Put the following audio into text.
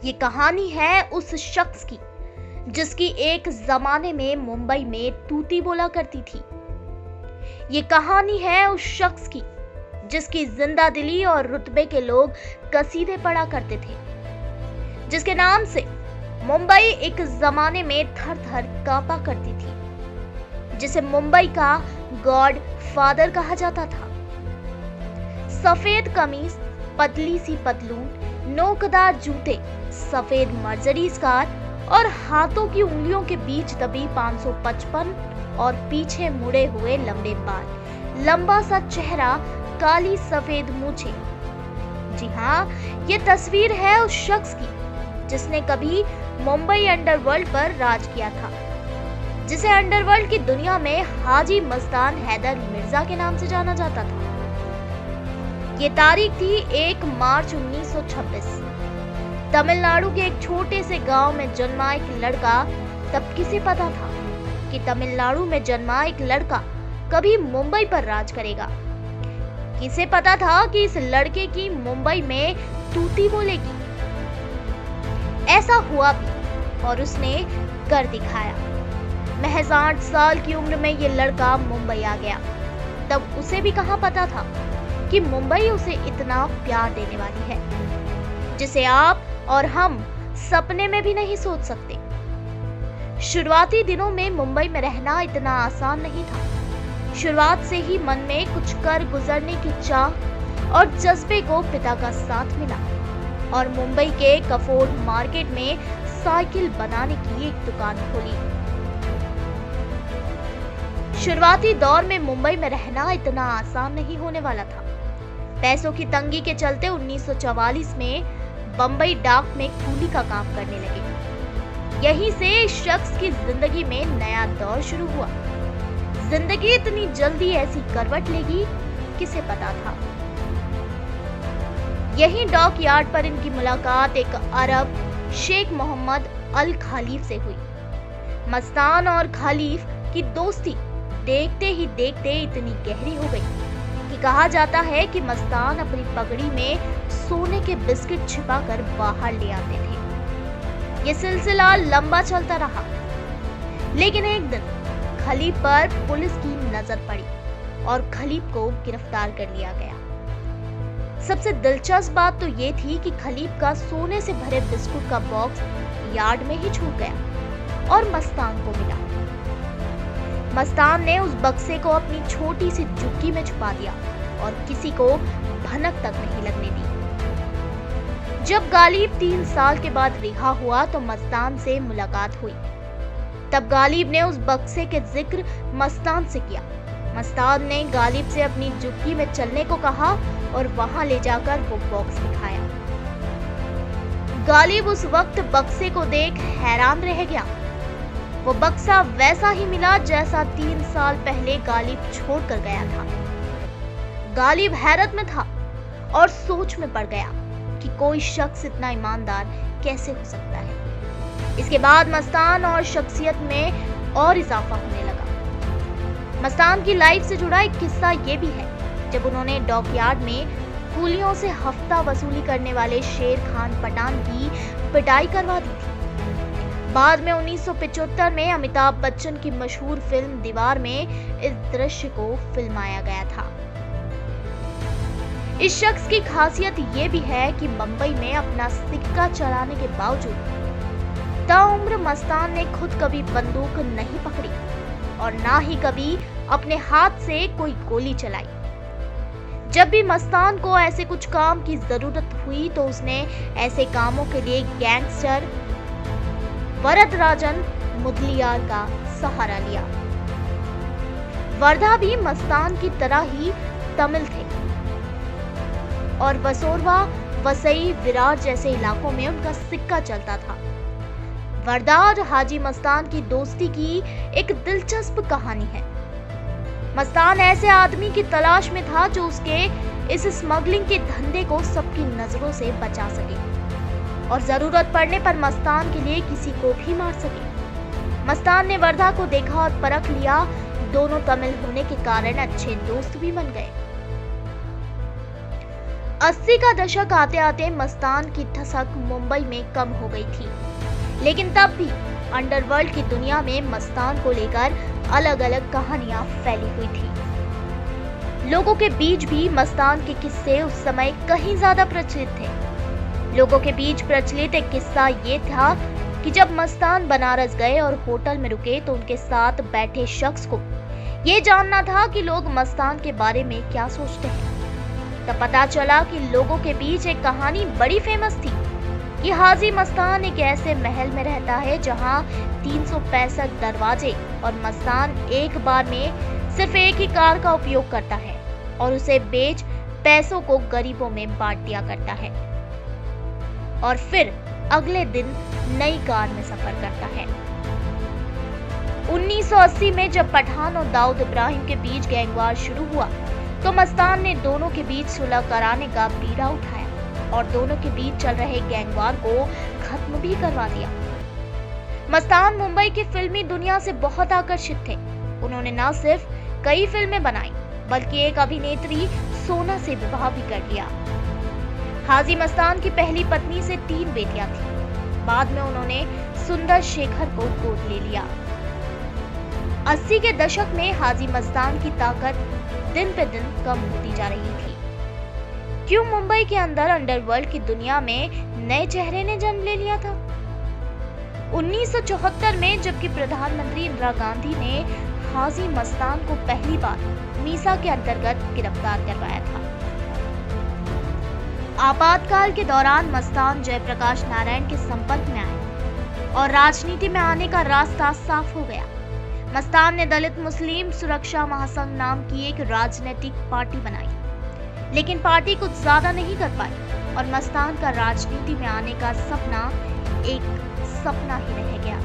ये कहानी है उस शख्स की जिसकी एक जमाने में मुंबई में तूती बोला करती थी। ये कहानी है उस शख्स की जिसकी जिंदा दिली और रुतबे के लोग कसीदे पढ़ा करते थे, जिसके नाम से मुंबई एक जमाने में थर थर कांपा करती थी, जिसे मुंबई का गॉड फादर कहा जाता था। सफेद कमीज, पतली सी पतलून, नोकदार जूते, सफेद मर्जरीज कार और हाथों की उंगलियों के बीच दबी 555 और पीछे मुड़े हुए लंबे बाल, लंबा सा चेहरा, काली सफेद मूछें। जी हाँ, ये तस्वीर है उस शख्स की जिसने कभी मुंबई अंडरवर्ल्ड पर राज किया था, जिसे अंडरवर्ल्ड की दुनिया में हाजी मस्तान हैदर मिर्जा के नाम से जाना जाता था। ये तारीख थी 1 मार्च 1926। तमिलनाडु के एक छोटे से गांव में जन्मा एक लड़का। तब किसे पता था कि तमिलनाडु में जन्मा एक लड़का कभी मुंबई पर राज करेगा? किसे पता था कि इस लड़के की मुंबई में तूती बोलेगी? ऐसा हुआ भी और उसने कर दिखाया। महज 8 साल की उम्र में ये लड़का मुंबई आ गया। तब उसे भी कहां पता था कि मुंबई उसे इतना प्यार देने वाली है, जिसे आप और हम सपने में भी नहीं सोच सकते। शुरुआती दिनों में मुंबई में रहना इतना आसान नहीं था। शुरुआत से ही मन में कुछ कर गुजरने की चाह और जज्बे को पिता का साथ मिला और मुंबई के कफोर्ड मार्केट में साइकिल बनाने की एक दुकान खोली। शुरुआती दौर में मुंबई में रहना इतना आसान नहीं होने वाला था। पैसों की तंगी के चलते 1944 में बंबई डाक में कूली का काम करने लगे। यहीं से इस शख्स की जिंदगी में नया दौर शुरू हुआ। जिंदगी इतनी जल्दी ऐसी करवट लेगी, किसे पता था। यहीं डॉक यार्ड पर इनकी मुलाकात एक अरब शेख मोहम्मद अल खालिफ से हुई। मस्तान और खालिफ की दोस्ती देखते ही देखते इतनी गहरी हो गई कि कहा जाता है कि मस्तान अपनी पगड़ी में सोने के बिस्किट छिपाकर बाहर ले आते थे। ये सिलसिला लंबा चलता रहा, लेकिन एक दिन खलीफ पर पुलिस की नजर पड़ी और खलीफ को गिरफ्तार कर लिया गया। सबसे दिलचस्प बात तो ये थी कि खलीफ का सोने से भरे बिस्कुट का बॉक्स यार्ड में ही छूट गया और मस्तान को मिला। मस्तान ने उस बक्से को अपनी छोटी सी झुग्गी में छुपा दिया और किसी को भनक तक नहीं लगने दी। जब गालिब 3 साल के बाद रिहा हुआ तो मस्तान से मुलाकात हुई। तब गालिब ने उस बक्से के जिक्र मस्तान से किया। मस्तान ने गालिब से अपनी झुग्गी में चलने को कहा और वहां ले जाकर वो बॉक्स दिखाया। गालिब उस वक्त बक्से को देख हैरान रह गया। वो बक्सा वैसा ही मिला जैसा 3 साल पहले गालिब छोड़कर गया था। गालिब हैरत में था और सोच में पड़ गया कि कोई शख्स इतना ईमानदार कैसे हो सकता है। इसके बाद मस्तान और शख्सियत में और इजाफा होने लगा। मस्तान की लाइफ से जुड़ा एक किस्सा ये भी है, जब उन्होंने डॉकयार्ड में कूलियों से हफ्ता वसूली करने वाले शेर खान पठान की पिटाई करवा दी थी। बाद में 1975 में अमिताभ बच्चन की मशहूर फिल्म दीवार में इस दृश्य को फिल्माया गया था। इस शख्स की खासियत ये भी है कि मुंबई में अपना सिक्का चलाने के बावजूद ताउम्र मस्तान ने खुद कभी बंदूक नहीं पकड़ी और ना ही कभी अपने हाथ से कोई गोली चलाई। जब भी मस्तान को ऐसे कुछ काम की जरूरत हुई तो उसने ऐसे कामों के लिए गैंगस्टर वरदराजन मुदलियार का सहारा लिया। वर्धा भी मस्तान की तरह ही तमिल थे और वसोरवा, वसई, विरार जैसे इलाकों में उनका सिक्का चलता था। वर्धा और हाजी मस्तान की दोस्ती की एक दिलचस्प कहानी है। मस्तान ऐसे आदमी की तलाश में था जो उसके इस स्मगलिंग के धंधे को सबकी नजरों से बचा सके और जरूरत पड़ने पर मस्तान के लिए किसी को भी मार सके। मस्तान ने वर्धा को देखा और परख लिया। दोनों तमिल होने के कारण अच्छे दोस्त भी बन गए। 80 का दशक आते आते मस्तान की ठसक मुंबई में कम हो गई थी, लेकिन तब भी अंडरवर्ल्ड की दुनिया में मस्तान को लेकर अलग अलग कहानियां फैली हुई थी। लोगों के बीच भी मस्तान के किस्से उस समय कहीं ज्यादा प्रचलित थे। लोगों के बीच प्रचलित एक किस्सा ये था कि जब मस्तान बनारस गए और होटल में रुके तो उनके साथ बैठे शख्स को ये जानना था कि लोग मस्तान के बारे में क्या सोचते हैं। तब पता चला कि लोगों के बीच एक कहानी बड़ी फेमस थी कि हाजी मस्तान एक ऐसे महल में रहता है जहां 365 दरवाजे और मस्तान एक बार में सिर्फ एक ही कार का उपयोग करता है और उसे बेच पैसों को गरीबों में बांट दिया करता है और फिर अगले दिन नई कार में सफर करता है। 1980 में जब पठान और दाऊद इब्राहिम के बीच गैंगवार शुरू हुआ तो मस्तान ने दोनों के बीच सुलह कराने का बीड़ा उठाया और दोनों के बीच चल रहे गैंगवार को खत्म भी करवा दिया। मस्तान मुंबई की फिल्मी दुनिया से बहुत आकर्षित थे। उन्होंने न सिर्फ कई फिल्में बनाई बल्कि एक अभिनेत्री सोना से विवाह भी कर लिया। हाजी मस्तान की पहली पत्नी से 3 बेटियां थीं। बाद में उन्होंने सुंदर शेखर को गोद ले लिया। 80 के दशक में हाजी मस्तान की ताकत दिन पे दिन कम होती जा रही थी। क्यों मुंबई के अंदर अंडरवर्ल्ड की दुनिया में नए चेहरे ने जन्म ले लिया था। 1974 में जबकि प्रधानमंत्री इंदिरा गांधी ने हाजी मस्तान को पहली बार मीसा के अंतर्गत गिरफ्तार करवाया था। आपातकाल के दौरान मस्तान जयप्रकाश नारायण के संपर्क में आए और राजनीति में आने का रास्ता साफ हो गया। मस्तान ने दलित मुस्लिम सुरक्षा महासंघ नाम की एक राजनीतिक पार्टी बनाई, लेकिन पार्टी कुछ ज्यादा नहीं कर पाई और मस्तान का राजनीति में आने का सपना एक सपना ही रह गया।